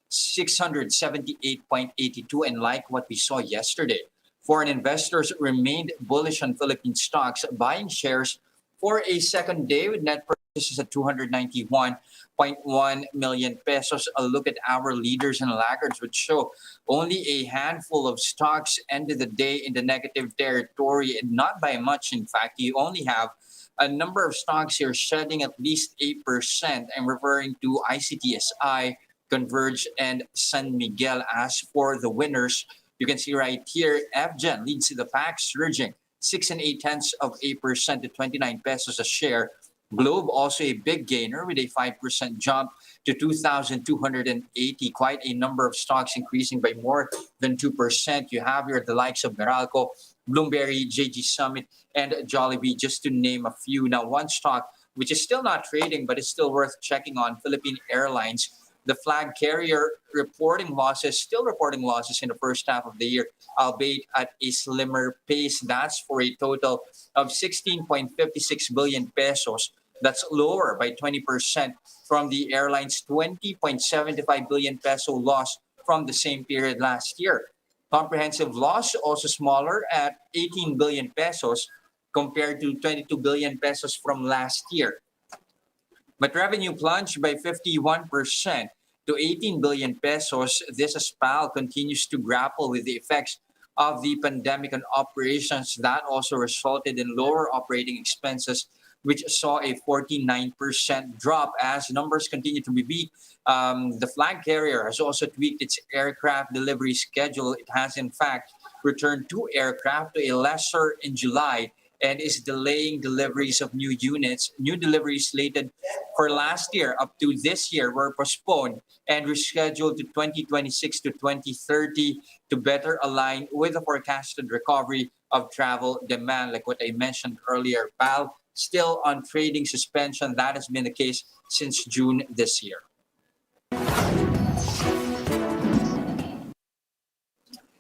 678.82, and like what we saw yesterday, foreign investors remained bullish on Philippine stocks, buying shares for a second day with net purchases at 291.1 million pesos. A look at our leaders and laggards would show only a handful of stocks ended the day in the negative territory, and not by much. In fact, you only have a number of stocks here shedding at least 8%. I'm referring to ICTSI, Converge, and San Miguel. As for the winners, you can see right here, FGen leads the pack, surging 6 8/10% to 29 pesos a share. Globe also a big gainer with a 5% jump to 2,280. Quite a number of stocks increasing by more than 2%. You have here the likes of Meralco, Bloomberry, JG Summit, and Jollibee, just to name a few. Now, one stock which is still not trading but is still worth checking on, Philippine Airlines. The flag carrier still reporting losses in the first half of the year, albeit at a slimmer pace. That's for a total of 16.56 billion pesos. That's lower by 20% from the airline's 20.75 billion peso loss from the same period last year. Comprehensive loss also smaller at 18 billion pesos compared to 22 billion pesos from last year. But revenue plunged by 51% to 18 billion pesos. This as PAL continues to grapple with the effects of the pandemic on operations. That also resulted in lower operating expenses, which saw a 49% drop as numbers continue to be weak. The flag carrier has also tweaked its aircraft delivery schedule. It has, in fact, returned 2 aircraft to a lessor in July and is delaying deliveries of new units. New deliveries slated for last year up to this year were postponed and rescheduled to 2026 to 2030 to better align with the forecasted recovery of travel demand. Like what I mentioned earlier, PAL still on trading suspension. That has been the case since June this year.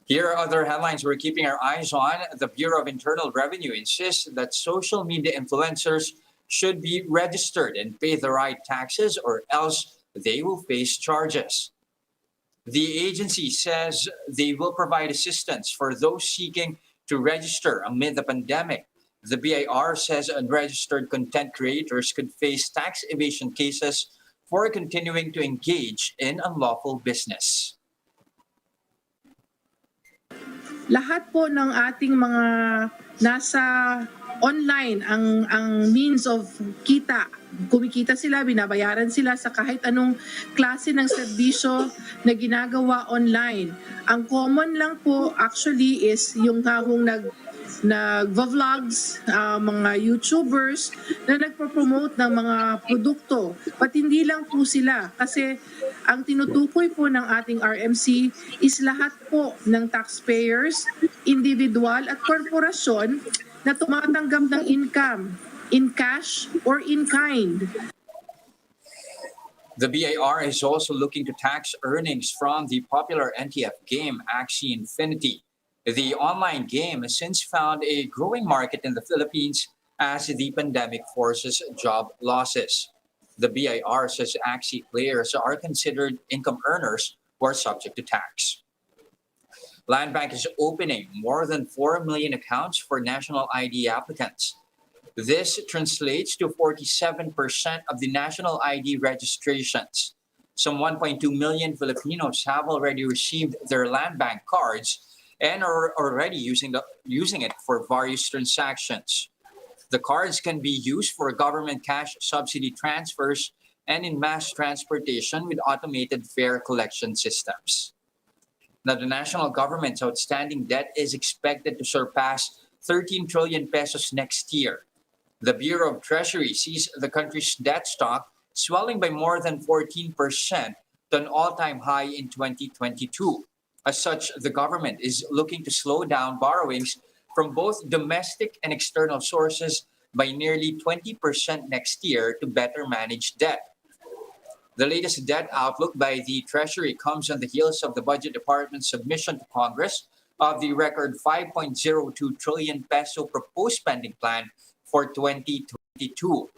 Here are other headlines we're keeping our eyes on. The Bureau of Internal Revenue insists that social media influencers should be registered and pay the right taxes, or else they will face charges. The agency says they will provide assistance for those seeking to register amid the pandemic. The BIR says unregistered content creators could face tax evasion cases for continuing to engage in unlawful business. Lahat po ng ating mga nasa online ang means of kita. Kumikita sila, binabayaran sila sa kahit anong klase ng serbisyo na ginagawa online. Ang common lang po actually is yung kahong nag-vlogs, mga YouTubers na nagpo-promote ng mga produkto. But hindi lang po sila kasi ang tinutukoy po ng ating RMC is lahat po ng taxpayers, individual at korporasyon na tumatanggap ng income in cash or in kind. The BIR is also looking to tax earnings from the popular NTF game Axie Infinity. The online game has since found a growing market in the Philippines as the pandemic forces job losses. The BIR says Axie players are considered income earners who are subject to tax. Land Bank is opening more than 4 million accounts for national ID applicants. This translates to 47% of the national ID registrations. Some 1.2 million Filipinos have already received their Land Bank cards and are already using it for various transactions. The cards can be used for government cash subsidy transfers and in mass transportation with automated fare collection systems. Now, the national government's outstanding debt is expected to surpass 13 trillion pesos next year. The Bureau of Treasury sees the country's debt stock swelling by more than 14% to an all-time high in 2022. As such, the government is looking to slow down borrowings from both domestic and external sources by nearly 20% next year to better manage debt. The latest debt outlook by the Treasury comes on the heels of the Budget Department's submission to Congress of the record 5.02 trillion peso proposed spending plan for 2022.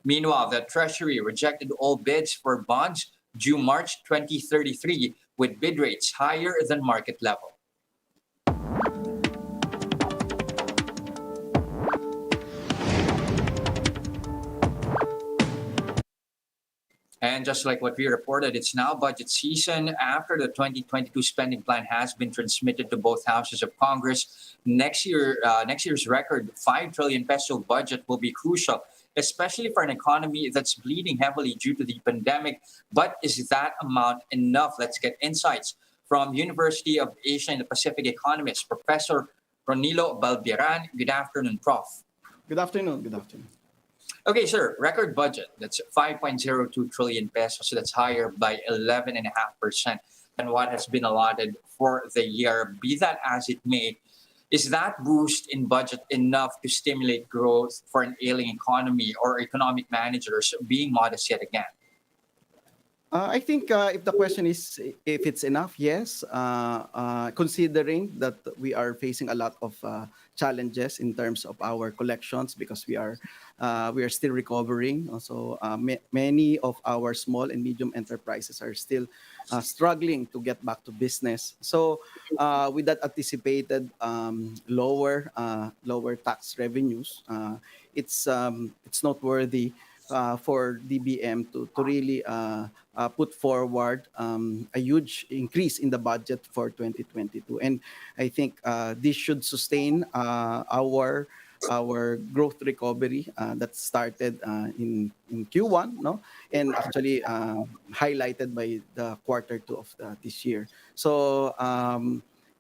Meanwhile, the Treasury rejected all bids for bonds due March 2033 with bid rates higher than market level. And just like what we reported, it's now budget season. After the 2022 spending plan has been transmitted to both houses of Congress, next year's record 5 trillion peso budget will be crucial, especially for an economy that's bleeding heavily due to the pandemic. But is that amount enough? Let's get insights from University of Asia and the Pacific economist, Professor Ronilo Balbiran. Good afternoon, Prof. Good afternoon. Good afternoon. Okay, sir, record budget. That's 5.02 trillion pesos. So that's higher by 11.5% than what has been allotted for the year. Be that as it may, is that boost in budget enough to stimulate growth for an ailing economy, or economic managers being modest yet again? I think if the question is if it's enough, yes. Considering that we are facing a lot of challenges in terms of our collections because we are still recovering. Also, many of our small and medium enterprises are still struggling to get back to business. So, with that anticipated lower tax revenues, it's noteworthy for DBM to really put forward a huge increase in the budget for 2022. And I think this should sustain our growth recovery that started in Q1, no, and actually highlighted by the quarter two of this year. So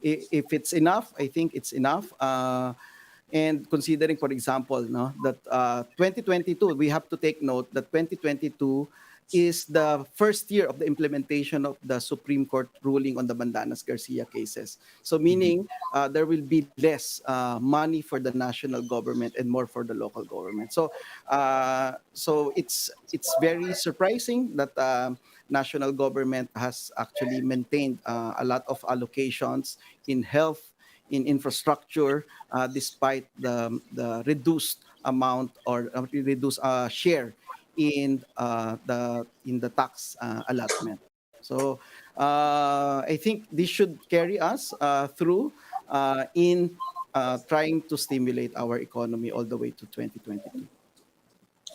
if it's enough, I think it's enough. And considering, for example, no, that 2022, we have to take note that 2022 is the first year of the implementation of the Supreme Court ruling on the Bandanas Garcia cases. So meaning there will be less money for the national government and more for the local government. So it's very surprising that national government has actually maintained a lot of allocations in health, in infrastructure, despite the reduced amount or reduced share in the tax allotment. So I think this should carry us through in trying to stimulate our economy all the way to 2022.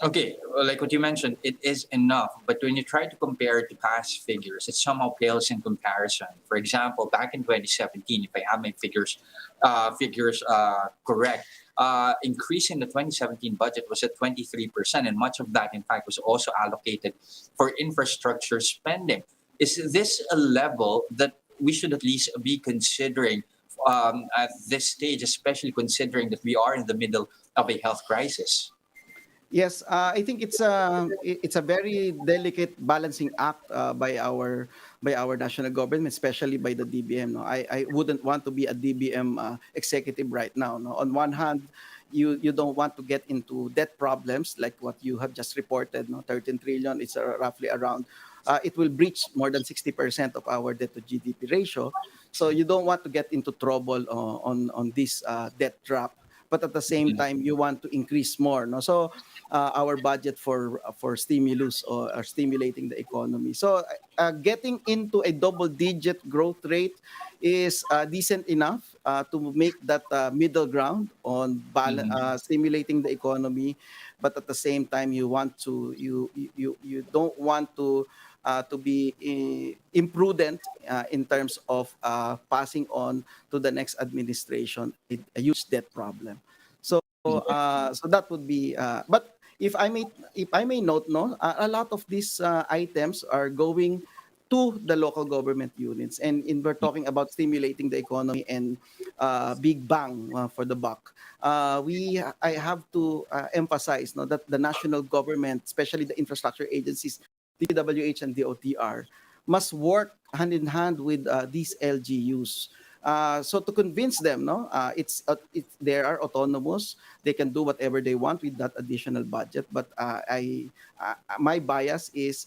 Okay, well, like what you mentioned, it is enough. But when you try to compare it to past figures, it somehow pales in comparison. For example, back in 2017, if I have my figures correct, increase in the 2017 budget was at 23%, and much of that, in fact, was also allocated for infrastructure spending. Is this a level that we should at least be considering at this stage, especially considering that we are in the middle of a health crisis? Yes, I think it's a very delicate balancing act by our national government, especially by the DBM. No, I wouldn't want to be a DBM executive right now. No, on one hand, you don't want to get into debt problems like what you have just reported. No, 13 trillion. It's roughly around. It will breach more than 60% of our debt to GDP ratio. So you don't want to get into trouble on this debt trap, but at the same time you want to increase more, no? So our budget for stimulus or stimulating the economy, so getting into a double digit growth rate is decent enough to make that middle ground on stimulating the economy, but at the same time you don't want to be imprudent in terms of passing on to the next administration a huge debt problem. So so that would be. But if I may note, no, a lot of these items are going to the local government units, and we're talking about stimulating the economy and big bang for the buck. I have to emphasize, no, that the national government, especially the infrastructure agencies, DPWH and DOTR, must work hand in hand with these LGUs. So to convince them, no, they are autonomous. They can do whatever they want with that additional budget. But my bias is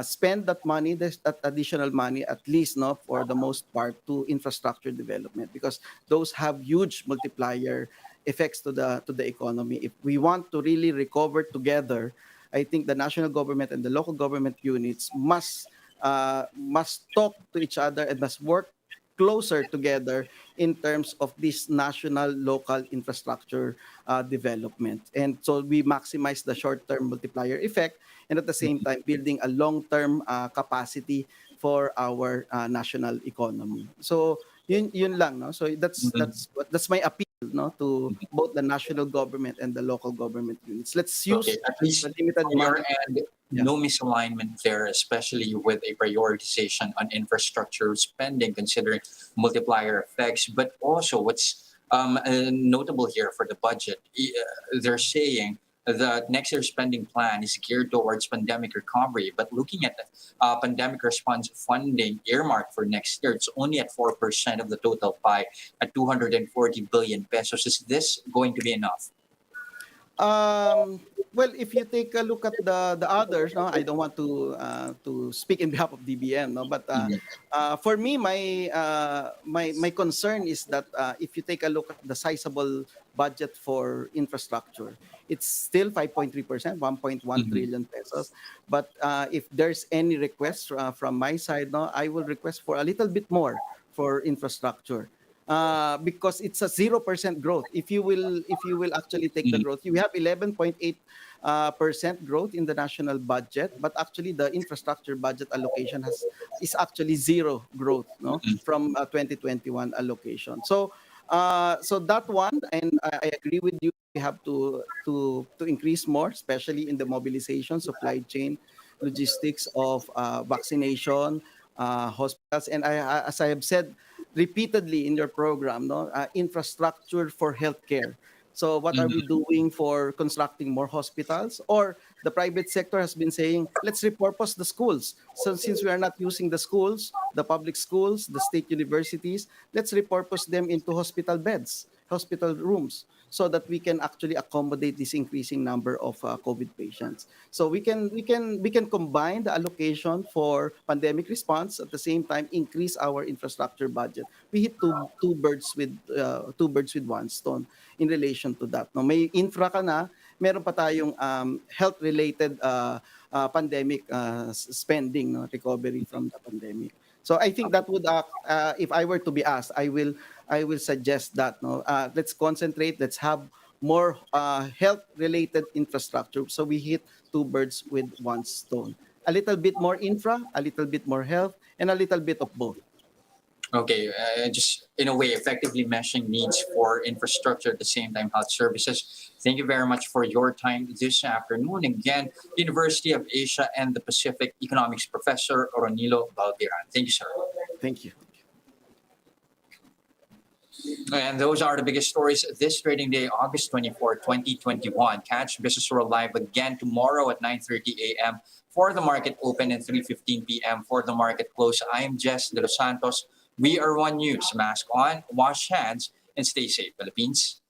spend that money, that additional money, at least, no, for the most part, to infrastructure development, because those have huge multiplier effects to the economy. If we want to really recover together, I think the national government and the local government units must must talk to each other and must work closer together in terms of this national local infrastructure development. And so we maximize the short-term multiplier effect, and at the same time building a long-term capacity for our national economy. So yun lang, no? So that's my appeal, no, to both the national government and the local government units. Let's Okay, use at least the limited on your money. end, Yeah. no misalignment there, especially with a prioritization on infrastructure spending, considering multiplier effects. But also, what's notable here for the budget, they're saying that next year's spending plan is geared towards pandemic recovery. But looking at the pandemic response funding earmarked for next year, it's only at 4% of the total pie at 240 billion pesos. Is this going to be enough? Um, well, if you take a look at the others, no, I don't want to speak in behalf of DBM, no, but Mhm. for me, my concern is that if you take a look at the sizable budget for infrastructure, it's still 5.3%, 1.1 Mhm. trillion pesos. But if there's any request from my side, no, I will request for a little bit more for infrastructure because it's a 0% growth. If you will actually take the Mhm. growth, you have 11.8 percent growth in the national budget, but actually the infrastructure budget allocation has is actually zero growth, no, from 2021 allocation. So that one, and I agree with you. We have to increase more, especially in the mobilization, supply chain, logistics of vaccination, hospitals, and as I have said repeatedly in your program, no, infrastructure for healthcare. So what are we Mhm. doing for constructing more hospitals? Or the private sector has been saying, let's repurpose the schools. So since we are not using the schools, the public schools, the state universities, let's repurpose them into hospital beds, hospital rooms, so that we can actually accommodate this increasing number of COVID patients. So we can combine the allocation for pandemic response at the same time increase our infrastructure budget. We hit two birds with one stone in relation to that. No, may infra ka na, meron pa tayong health related pandemic spending, no, recovery from the pandemic. So I think that would if I were to be asked, I will suggest that, no, let's concentrate, let's have more health related infrastructure so we hit two birds with one stone. A little bit more infra, a little bit more health, and a little bit of both. Okay, just in a way, effectively meshing needs for infrastructure at the same time health services. Thank you very much for your time this afternoon. Again, University of Asia and the Pacific Economics Professor Ronilo Baldiran. Thank you, sir. Thank you. And those are the biggest stories this trading day, August 24, 2021. Catch Business World Live again tomorrow at 9:30 a.m. for the market open and 3:15 p.m. for the market close. I am Jess De Los Santos. We are One News. Mask on, wash hands, and stay safe, Philippines.